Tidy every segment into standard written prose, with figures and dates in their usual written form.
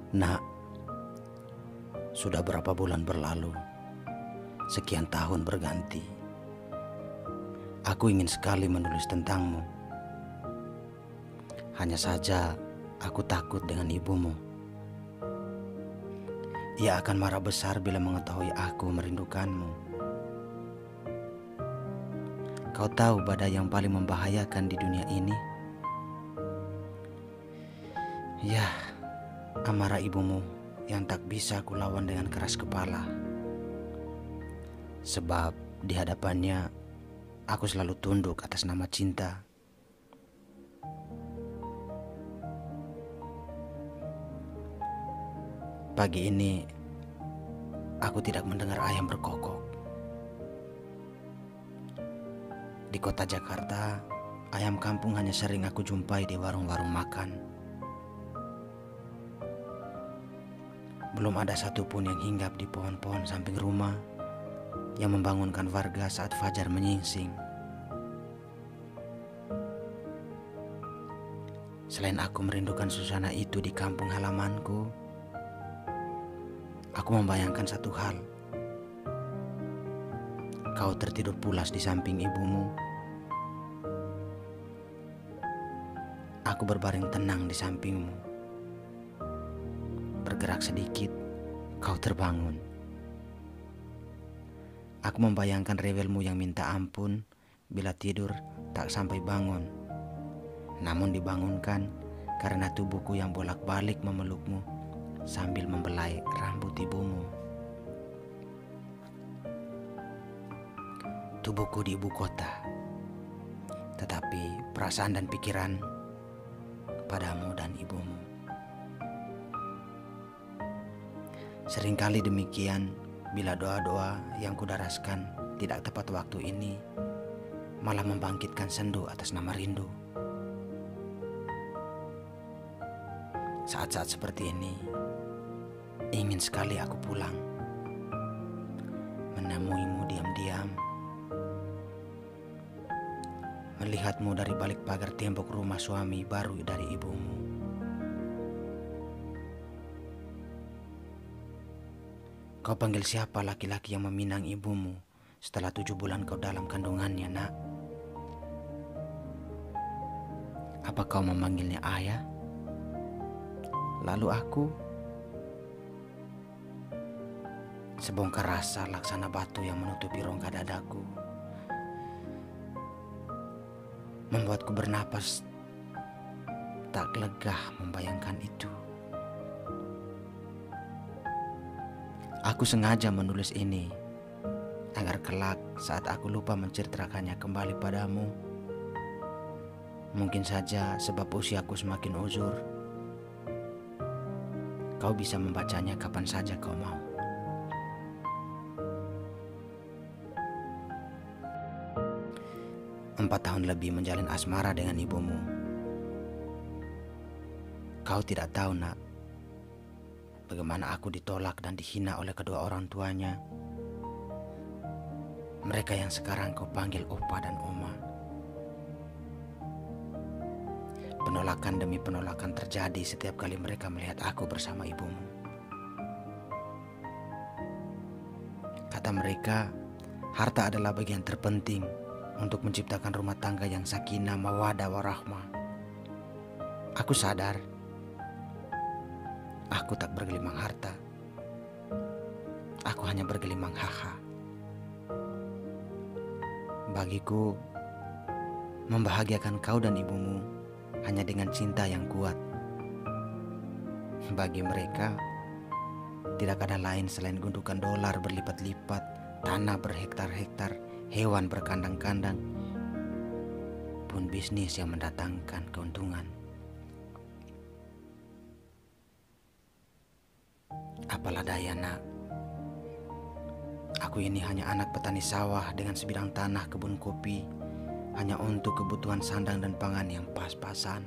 Nak, sudah berapa bulan berlalu, sekian tahun berganti. Aku ingin sekali menulis tentangmu. Hanya saja aku takut dengan ibumu. Ia akan marah besar bila mengetahui aku merindukanmu. Kau tahu badai yang paling membahayakan di dunia ini? Ya, amarah ibumu yang tak bisa kulawan dengan keras kepala. Sebab di hadapannya aku selalu tunduk atas nama cinta. Pagi ini aku tidak mendengar ayam berkokok. Di kota Jakarta, ayam kampung hanya sering aku jumpai di warung-warung makan. Belum ada satupun yang hinggap di pohon-pohon samping rumah yang membangunkan warga saat fajar menyingsing. Selain aku merindukan suasana itu di kampung halamanku, aku membayangkan satu hal. Kau tertidur pulas di samping ibumu. Aku berbaring tenang di sampingmu. Bergerak sedikit, kau terbangun. Aku membayangkan rewelmu yang minta ampun bila tidur tak sampai bangun, namun dibangunkan karena tubuhku yang bolak-balik memelukmu sambil membelai rambut ibumu. Tubuhku di ibu kota, tetapi perasaan dan pikiran padamu dan ibumu. Seringkali demikian bila doa-doa yang kudaraskan tidak tepat waktu ini malah membangkitkan sendu atas nama rindu. Saat-saat seperti ini ingin sekali aku pulang, menemuimu diam-diam, melihatmu dari balik pagar tembok rumah suami baru dari ibumu. Kau panggil siapa laki-laki yang meminang ibumu setelah 7 bulan kau dalam kandungannya, nak? Apa kau memanggilnya ayah? Lalu aku? Sebongkar rasa laksana batu yang menutupi rongga dadaku, membuatku bernapas tak legah membayangkan itu. Aku sengaja menulis ini agar kelak saat aku lupa menceritakannya kembali padamu, mungkin saja sebab usiaku semakin uzur, kau bisa membacanya kapan saja kau mau. Empat tahun lebih menjalin asmara dengan ibumu. Kau tidak tahu, nak, bagaimana aku ditolak dan dihina oleh kedua orang tuanya. Mereka yang sekarang kau panggil opa dan oma. Penolakan demi penolakan terjadi setiap kali mereka melihat aku bersama ibumu. Kata mereka, harta adalah bagian terpenting untuk menciptakan rumah tangga yang sakinah, mawaddah, warahmah. Aku sadar aku tak bergelimang harta. Aku hanya bergelimang haha. Bagiku, membahagiakan kau dan ibumu hanya dengan cinta yang kuat. Bagi mereka, tidak ada lain selain gundukan dolar berlipat-lipat, tanah berhektar-hektar, hewan berkandang-kandang, pun bisnis yang mendatangkan keuntungan. Apalah daya, nak. Aku ini hanya anak petani sawah dengan sebidang tanah kebun kopi, hanya untuk kebutuhan sandang dan pangan yang pas-pasan.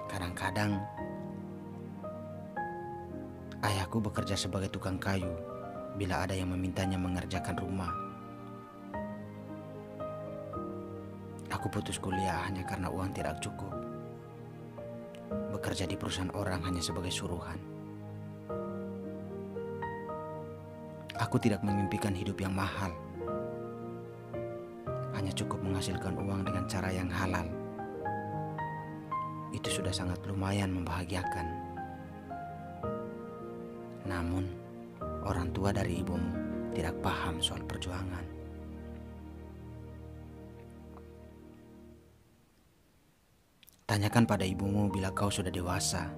Kadang-kadang ayahku bekerja sebagai tukang kayu bila ada yang memintanya mengerjakan rumah. Aku putus kuliah hanya karena uang tidak cukup. bekerja di perusahaan orang hanya sebagai suruhan. Aku tidak memimpikan hidup yang mahal, hanya cukup menghasilkan uang dengan cara yang halal. Itu sudah sangat lumayan membahagiakan. Namun, orang tua dari ibumu tidak paham soal perjuangan. Tanyakan pada ibumu bila kau sudah dewasa.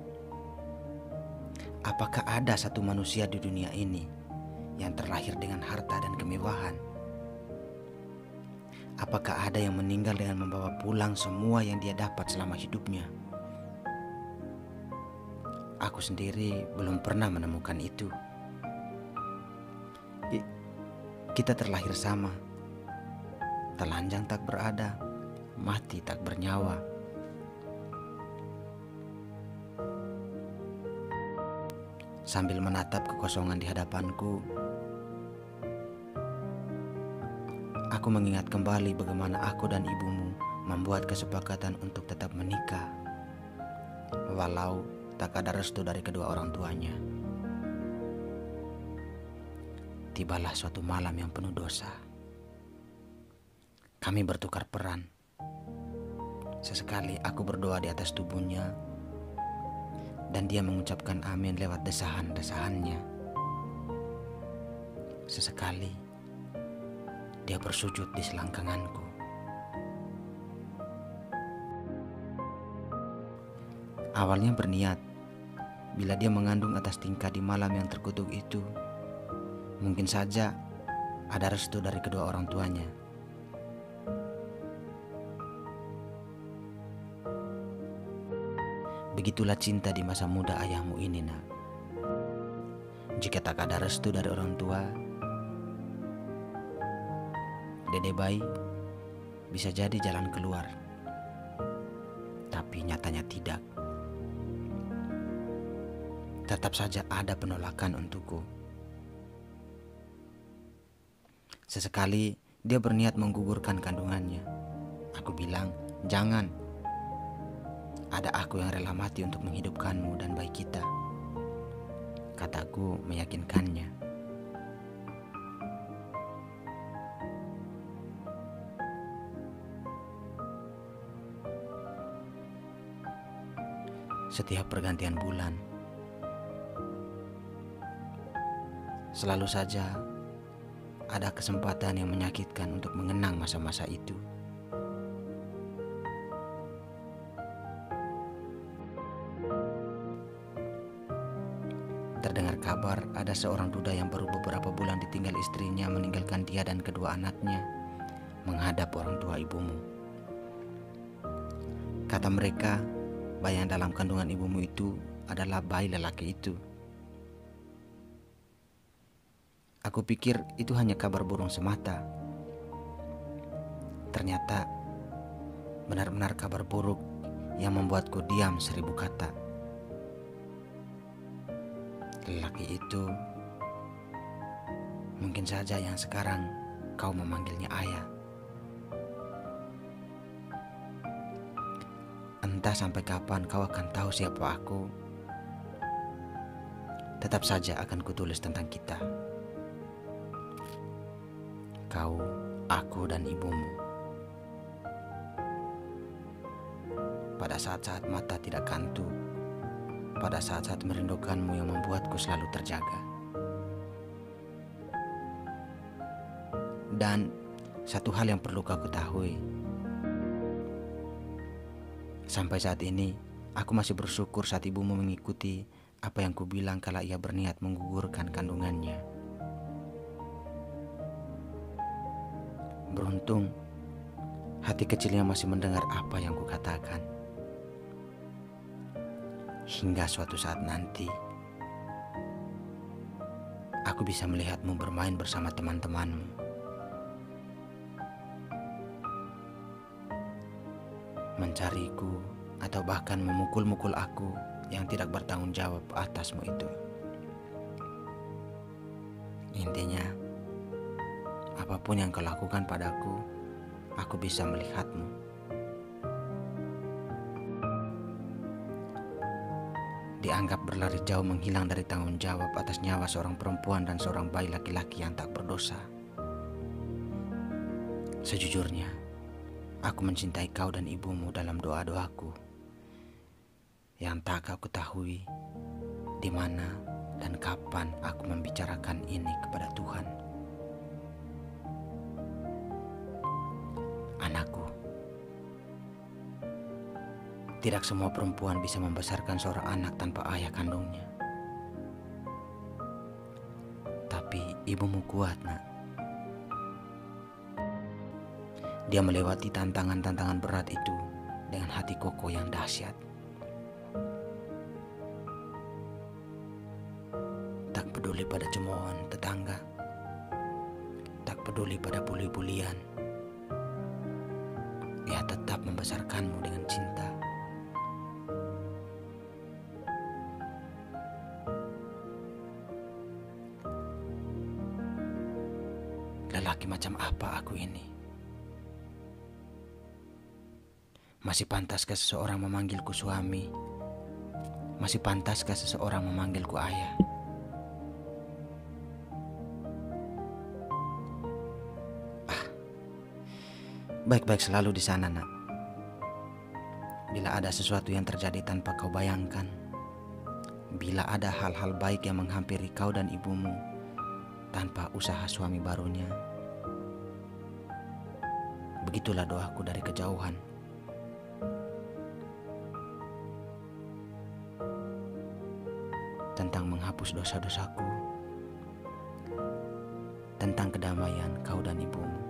Apakah ada satu manusia di dunia ini yang terlahir dengan harta dan kemewahan? Apakah ada yang meninggal dengan membawa pulang semua yang dia dapat selama hidupnya? Aku sendiri belum pernah menemukan itu. Kita terlahir sama. Telanjang tak berada, mati tak bernyawa. Sambil menatap kekosongan di hadapanku, aku mengingat kembali bagaimana aku dan ibumu membuat kesepakatan untuk tetap menikah, walau tak ada restu dari kedua orang tuanya. Tibalah suatu malam yang penuh dosa. Kami bertukar peran. Sesekali aku berdoa di atas tubuhnya, dan dia mengucapkan amin lewat desahan-desahannya. Sesekali dia bersujud di selangkanganku. Awalnya berniat, bila dia mengandung atas tingkah di malam yang terkutuk itu, mungkin saja ada restu dari kedua orang tuanya. Begitulah cinta di masa muda ayahmu ini, nak. Jika tak ada restu dari orang tua, Dede bayi bisa jadi jalan keluar. Tapi nyatanya tidak. Tetap saja ada penolakan untukku. Sesekali dia berniat menggugurkan kandungannya. Aku bilang, jangan. Ada aku yang rela mati untuk menghidupkanmu dan bayi kita. Kataku meyakinkannya. Setiap pergantian bulan, selalu saja ada kesempatan yang menyakitkan untuk mengenang masa-masa itu. Terdengar kabar ada seorang duda yang baru beberapa bulan ditinggal istrinya meninggalkan dia dan kedua anaknya menghadap orang tua ibumu. Kata mereka, bayi yang dalam kandungan ibumu itu adalah bayi lelaki itu. Aku pikir itu hanya kabar burung semata. Ternyata benar-benar kabar buruk yang membuatku diam 1000 kata. Lelaki itu mungkin saja yang sekarang kau memanggilnya ayah. Entah sampai kapan kau akan tahu siapa aku. Tetap saja akan kutulis tentang kita. Kau, aku, dan ibumu. Pada saat-saat mata tidak kantuk, pada saat-saat merindukanmu yang membuatku selalu terjaga. Dan satu hal yang perlu kau ketahui, sampai saat ini aku masih bersyukur saat ibumu mengikuti apa yang kubilang kala ia berniat menggugurkan kandungannya. Beruntung hati kecilnya masih mendengar apa yang kukatakan. Hingga suatu saat nanti aku bisa melihatmu bermain bersama teman-temanmu. Mencariku atau bahkan memukul-mukul aku yang tidak bertanggung jawab atasmu itu. Intinya, apapun yang kau lakukan padaku, aku bisa melihatmu. dianggap berlari jauh menghilang dari tanggung jawab atas nyawa seorang perempuan dan seorang bayi laki-laki yang tak berdosa. Sejujurnya, aku mencintai kau dan ibumu dalam doa-doaku yang tak kau ketahui di mana dan kapan aku membicarakan ini kepada Tuhan. Anakku, tidak semua perempuan bisa membesarkan seorang anak tanpa ayah kandungnya. Tapi ibumu kuat, nak. Dia melewati tantangan-tantangan berat itu dengan hati kokoh yang dahsyat. Tak peduli pada cemoohan tetangga, tak peduli pada buli-bulian, ia tetap membesarkanmu dengan cinta. Lelaki macam apa aku ini? Masih pantaskah seseorang memanggilku suami? Masih pantaskah seseorang memanggilku ayah? Baik-baik selalu di sana, nak. Bila ada sesuatu yang terjadi tanpa kau bayangkan, bila ada hal-hal baik yang menghampiri kau dan ibumu tanpa usaha suami barunya, begitulah doaku dari kejauhan. Tentang menghapus dosa-dosaku, tentang kedamaian kau dan ibumu.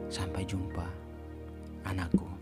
Sampai jumpa, anakku.